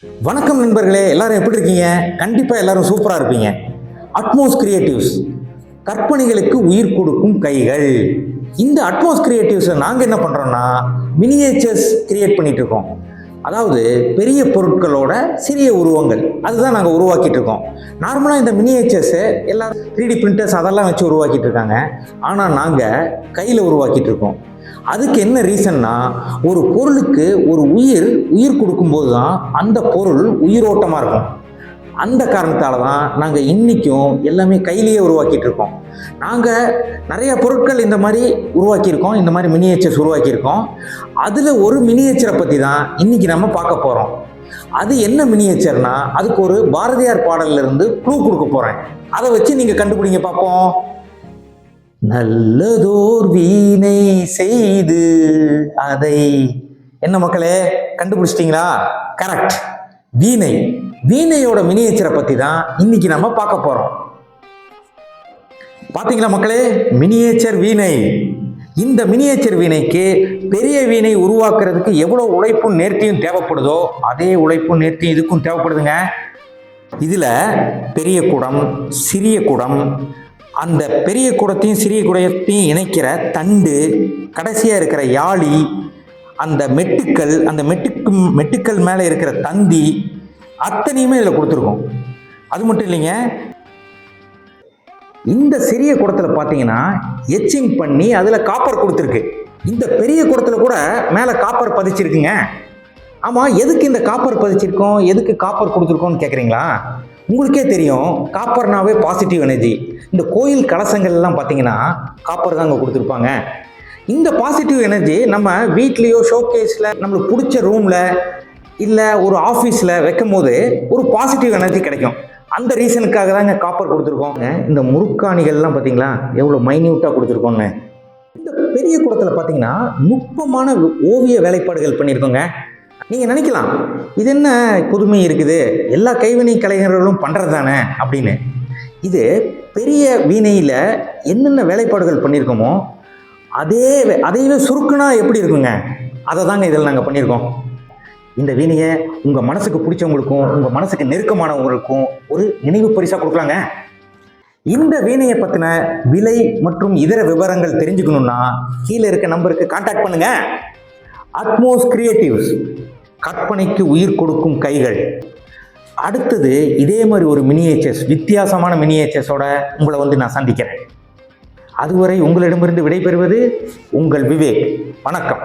வணக்கம் நண்பர்களே, எல்லாரும் எப்படி இருக்கீங்க? கண்டிப்பா எல்லாரும் சூப்பரா இருப்பீங்க. அட்மோஸ் கிரியேட்டிவ்ஸ், கற்பனைகளுக்கு உயிர் கொடுக்கும் கைகள். இந்த அட்மோஸ் கிரியேட்டிவ்ஸ் நாங்க என்ன பண்றோம்னா மினியேச்சர்ஸ் கிரியேட் பண்ணிட்டு இருக்கோம். அதாவது பெரிய பொருட்களோட சிறிய உருவங்கள், அதுதான் நாங்கள் உருவாக்கிட்டு இருக்கோம். நார்மலாக இந்த மினியேச்சர்ஸ் எல்லாரும் 3D பிரிண்டர்ஸ் அதெல்லாம் வச்சு உருவாக்கிட்டு இருக்காங்க. ஆனால் நாங்கள் கையில் உருவாக்கிட்டு இருக்கோம். அதுக்கு என்ன ரீசன்னா, ஒரு பொருளுக்கு ஒரு உயிர் கொடுக்கும்போது தான் அந்த பொருள் உயிரோட்டமாக இருக்கும். அந்த காரணத்தால் தான் நாங்கள் இன்றைக்கும் எல்லாமே கையிலேயே உருவாக்கிட்டு இருக்கோம். நாங்கள் நிறைய பொருட்கள் இந்த மாதிரி உருவாக்கியிருக்கோம், இந்த மாதிரி மினியேச்சர்ஸ் உருவாக்கியிருக்கோம். அதில் ஒரு மினியேச்சரை பற்றி தான் இன்றைக்கி நம்ம பார்க்க போகிறோம். அது என்ன மினியேச்சர்னா, அதுக்கு ஒரு பாரதியார் பாடலிருந்து க்ளூ கொடுக்க போகிறேன். அதை வச்சு நீங்கள் கண்டுபிடிங்க பார்ப்போம். நல்லதோர் வீணை செய்து அதை, என்ன மக்களே கண்டுபிடிச்சிட்டிங்களா? கரெக்ட், வீணை. வீணையோட மினியேச்சரை பற்றி தான் இன்னைக்கு நம்ம பார்க்க போகிறோம். பார்த்தீங்களா மக்களே, மினியேச்சர் வீணை. இந்த மினியேச்சர் வீணைக்கு பெரிய வீணை உருவாக்குறதுக்கு எவ்வளோ உழைப்பும் நேர்த்தியும் தேவைப்படுதோ அதே உழைப்பும் நேர்த்தியும் இதுக்கும் தேவைப்படுதுங்க. இதில் பெரிய குடம், சிறிய குடம், அந்த பெரிய குடத்தையும் சிறிய குடத்தையும் இணைக்கிற தண்டு, கடைசியாக இருக்கிற யாழி, அந்த மெட்டுக்கள், அந்த மெட்டுக்கள் மேலே இருக்கிற தந்தி, அத்தனையுமே இதில் கொடுத்துருக்கோம். அது மட்டும் இல்லைங்க, இந்த சிறிய குடத்தில் பார்த்தீங்கன்னா எச்சிங் பண்ணி அதில் காப்பர் கொடுத்துருக்கு. இந்த பெரிய குடத்தில் கூட மேலே காப்பர் பதிச்சிருக்குங்க. ஆமாம், எதுக்கு இந்த காப்பர் பதிச்சிருக்கோம், எதுக்கு காப்பர் கொடுத்துருக்கோம்னு கேட்குறீங்களா? உங்களுக்கே தெரியும், காப்பர்னாவே பாசிட்டிவ் எனர்ஜி. இந்த கோயில் கலசங்கள்லாம் பார்த்தீங்கன்னா காப்பர் தாங்க கொடுத்துருப்பாங்க. இந்த பாசிட்டிவ் எனர்ஜி நம்ம வீட்லேயோ ஷோகேஸில் நம்மளுக்கு பிடிச்ச ரூமில் இல்லை ஒரு ஆஃபீஸில் வைக்கும் போது ஒரு பாசிட்டிவ் எனர்ஜி கிடைக்கும். அந்த ரீசனுக்காக தாங்க காப்பர் கொடுத்துருக்கோங்க. இந்த முறுக்காணிகள்லாம் பார்த்தீங்களா எவ்வளோ மைன்யூட்டாக கொடுத்துருக்கோங்க. இந்த பெரிய குடத்தில் பார்த்தீங்கன்னா நுட்பமான ஓவிய வேலைப்பாடுகள் பண்ணியிருக்கோங்க. நீங்கள் நினைக்கலாம், இது என்ன புதுமை இருக்குது, எல்லா கைவினை கலைஞர்களும் பண்ணுறது தானே அப்படின்னு. இது பெரிய வீணையில் என்னென்ன வேலைப்பாடுகள் பண்ணியிருக்கோமோ அதையே சுருக்குனா எப்படி இருக்குங்க, அதை தாங்க இதில் நாங்கள் பண்ணியிருக்கோம். இந்த வீணையை உங்கள் மனசுக்கு பிடிச்சவங்களுக்கும் உங்கள் மனசுக்கு நெருக்கமானவங்களுக்கும் ஒரு நினைவு பரிசாக கொடுக்கலாங்க. இந்த வீணையை பற்றின விலை மற்றும் இதர விவரங்கள் தெரிஞ்சுக்கணுன்னா கீழே இருக்க நம்பருக்கு கான்டாக்ட் பண்ணுங்க. அட்மோஸ் கிரியேட்டிவ்ஸ், கற்பனைக்கு உயிர் கொடுக்கும் கைகள். அடுத்தது இதே மாதிரி ஒரு மினியேச்சர்ஸ், வித்தியாசமான மினியேச்சர்ஸோட உங்களை நான் சந்திக்கிறேன். அதுவரை உங்களிடமிருந்து விடைபெறுவது உங்கள் விவேக். வணக்கம்.